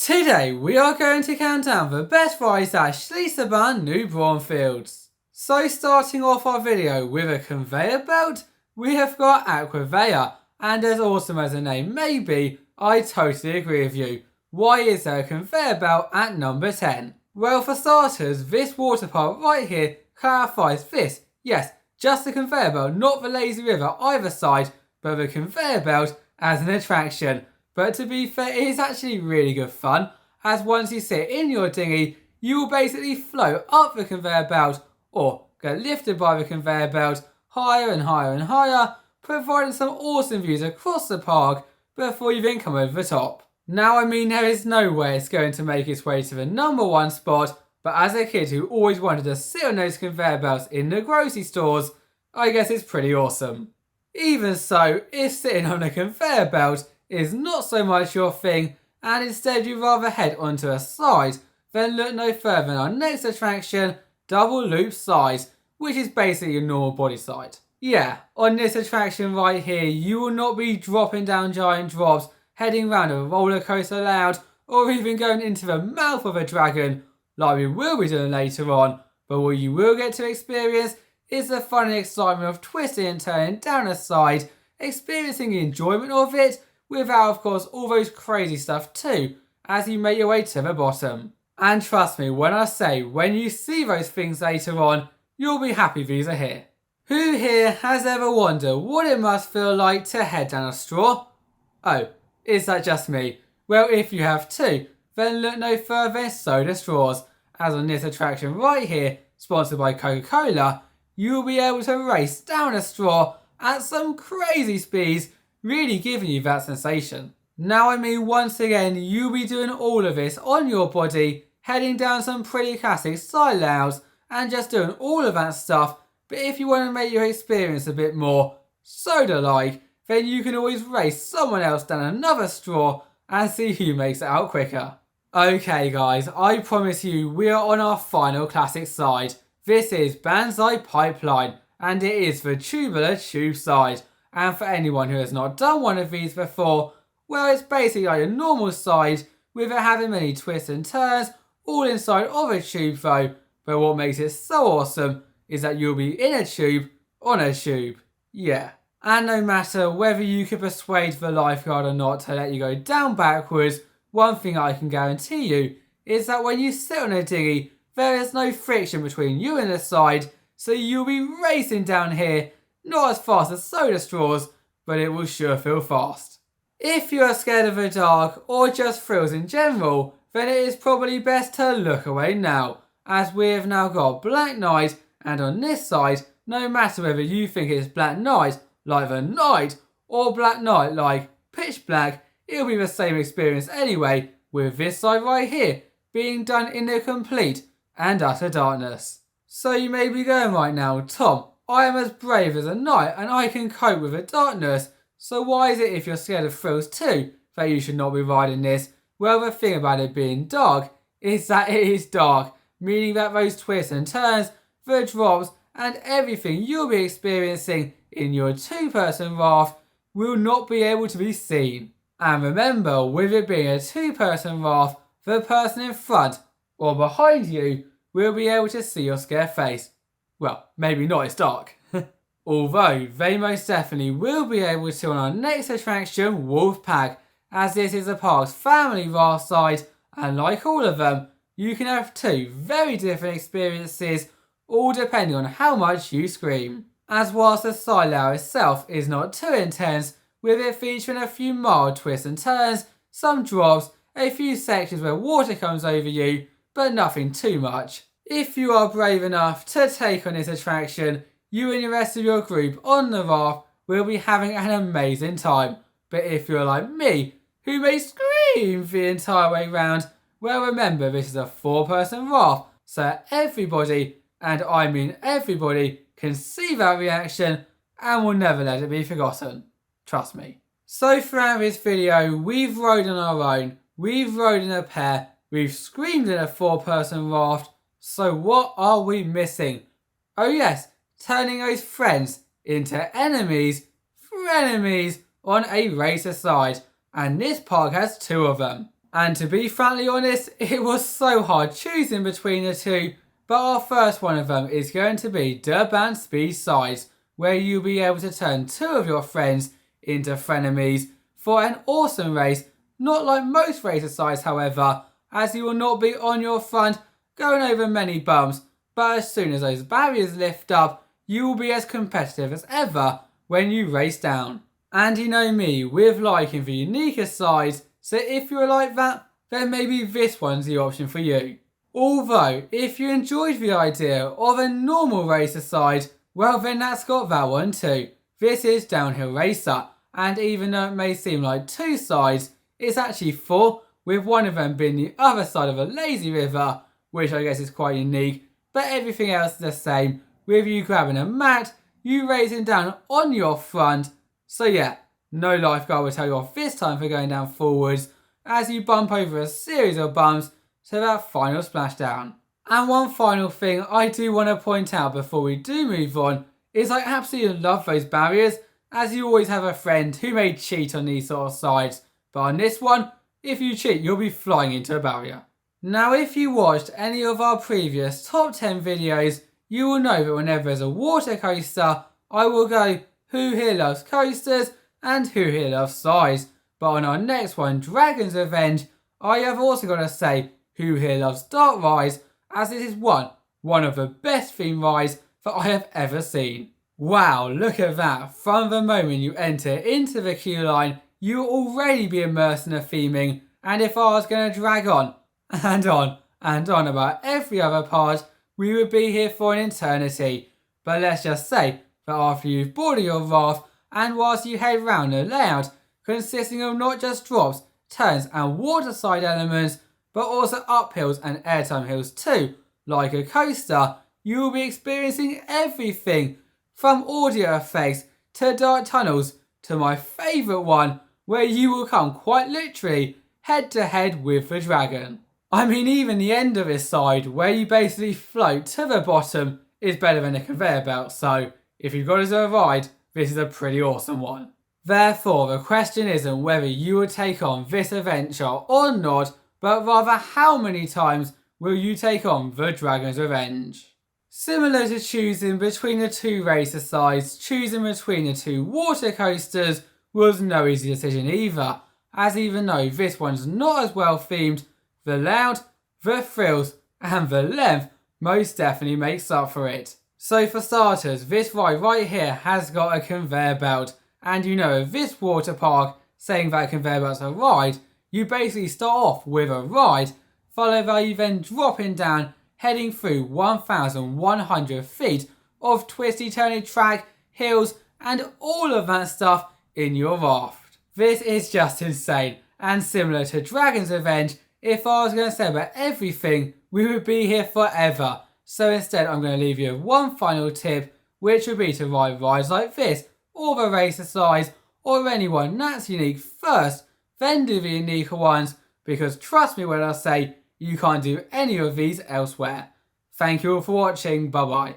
Today we are going to count down the best rides at Schlitterbahn New Braunfels. So starting off our video with a conveyor belt, we have got AquaVeyer, and as awesome as the name may be, I totally agree with you. Why is there a conveyor belt at number 10? Well, for starters, this water park right here clarifies this. Yes, just the conveyor belt, not the lazy river either side, but the conveyor belt as an attraction. But to be fair, it is actually really good fun, as once you sit in your dinghy, you will basically float up the conveyor belt, or get lifted by the conveyor belt, higher and higher and higher, providing some awesome views across the park before you then come over the top. Now, I mean, there is no way it's going to make its way to the number 1 spot, but as a kid who always wanted to sit on those conveyor belts in the grocery stores, I guess it's pretty awesome. Even so, if sitting on a conveyor belt is not so much your thing, and instead you'd rather head onto a slide, then look no further than our next attraction, Double Loop Slides, which is basically a normal body slide. Yeah, on this attraction right here, you will not be dropping down giant drops, heading round a roller coaster layout, or even going into the mouth of a dragon, like we will be doing later on, but what you will get to experience is the fun and excitement of twisting and turning down a slide, experiencing the enjoyment of it, without of course all those crazy stuff too, as you make your way to the bottom. And trust me when I say, when you see those things later on, you'll be happy these are here. Who here has ever wondered what it must feel like to head down a straw? Oh, is that just me? Well, if you have too, then look no further than soda straws, as on this attraction right here, sponsored by Coca-Cola, you'll be able to race down a straw at some crazy speeds, really giving you that sensation. Now, I mean, once again, you'll be doing all of this on your body, heading down some pretty classic slide layouts, and just doing all of that stuff. But if you want to make your experience a bit more soda-like, then you can always race someone else down another straw and see who makes it out quicker. Okay guys, I promise you we are on our final classic slide. This is Bahnzai Pipeline, and it is the tubular tube slide. And for anyone who has not done one of these before, well, it's basically like a normal slide without having many twists and turns, all inside of a tube though. But what makes it so awesome is that you'll be in a tube on a tube. Yeah. And no matter whether you can persuade the lifeguard or not to let you go down backwards, one thing I can guarantee you is that when you sit on a dinghy, there is no friction between you and the slide, so you'll be racing down here, not as fast as soda straws, but it will sure feel fast. If you are scared of the dark or just thrills in general, then it is probably best to look away now, as we have now got Black Night, and on this side, no matter whether you think it's Black Night like the night, or Black Night like pitch black, it'll be the same experience anyway, with this side right here being done in the complete and utter darkness. So you may be going right now, Tom, I am as brave as a knight and I can cope with the darkness, so why is it if you're scared of thrills too that you should not be riding this? Well, the thing about it being dark is that it is dark, meaning that those twists and turns, the drops and everything you'll be experiencing in your 2-person raft will not be able to be seen. And remember, with it being a 2-person raft, the person in front or behind you will be able to see your scared face. Well, maybe not, it's dark. Although, they most definitely will be able to on our next attraction, Wolfpack, as this is the park's family raft side, and like all of them, you can have 2 very different experiences, all depending on how much you scream. As whilst the slide layout itself is not too intense, with it featuring a few mild twists and turns, some drops, a few sections where water comes over you, but nothing too much. If you are brave enough to take on this attraction, you and the rest of your group on the raft will be having an amazing time. But if you're like me, who may scream the entire way round, well, remember this is a 4-person raft, so everybody, and I mean everybody, can see that reaction and will never let it be forgotten. Trust me. So throughout this video, we've rode on our own, we've rode in a pair, we've screamed in a 4-person raft, so what are we missing? Oh yes, turning those friends into enemies, frenemies on a racer side, and this park has 2 of them. And to be frankly honest, it was so hard choosing between the two, but our first one of them is going to be the Bahn Speed Size, where you'll be able to turn 2 of your friends into frenemies for an awesome race, not like most racer sides however, as you will not be on your front going over many bumps, but as soon as those barriers lift up, you will be as competitive as ever when you race down. And you know me, with liking for unique sides, so if you're like that, then maybe this one's the option for you. Although, if you enjoyed the idea of a normal racer side, well then that's got that one too. This is Downhill Racer, and even though it may seem like 2 sides, it's actually 4, with one of them being the other side of a lazy river, which I guess is quite unique, but everything else is the same, with you grabbing a mat, you racing down on your front. So yeah, no lifeguard will tell you off this time for going down forwards, as you bump over a series of bumps to that final splashdown. And one final thing I do want to point out before we do move on is I absolutely love those barriers, as you always have a friend who may cheat on these sort of sides, but on this one, if you cheat you'll be flying into a barrier. Now if you watched any of our previous top 10 videos, you will know that whenever there's a water coaster, I will go, who here loves coasters and who here loves size. But on our next one, Dragon's Revenge, I have also got to say, who here loves dark rides, as this is one of the best themed rides that I have ever seen. Wow, look at that. From the moment you enter into the queue line, you will already be immersed in the theming, and if I was going to drag on and on and on about every other part, we would be here for an eternity. But let's just say that after you've boarded your raft, and whilst you head round the layout, consisting of not just drops, turns and waterside elements, but also uphills and airtime hills too, like a coaster, you will be experiencing everything, from audio effects to dark tunnels to my favourite one, where you will come quite literally head to head with the dragon. I mean, even the end of this side, where you basically float to the bottom, is better than a conveyor belt, so if you've got to do a ride, this is a pretty awesome one. Therefore, the question isn't whether you will take on this adventure or not, but rather how many times will you take on the Dragon's Revenge. Similar to choosing between the 2 racer sides, choosing between the 2 water coasters was no easy decision either, as even though this one's not as well themed, the layout, the thrills and the length most definitely makes up for it. So for starters, this ride right here has got a conveyor belt, and you know this water park saying that a conveyor belt's a ride, you basically start off with a ride, followed by you then dropping down, heading through 1,100 feet of twisty turny track, hills and all of that stuff in your raft. This is just insane, and similar to Dragon's Revenge, if I was going to say about everything, we would be here forever. So instead I'm going to leave you with one final tip, which would be to ride rides like this, or the racer size, or anyone that's unique first, then do the unique ones, because trust me when I say, you can't do any of these elsewhere. Thank you all for watching, bye bye.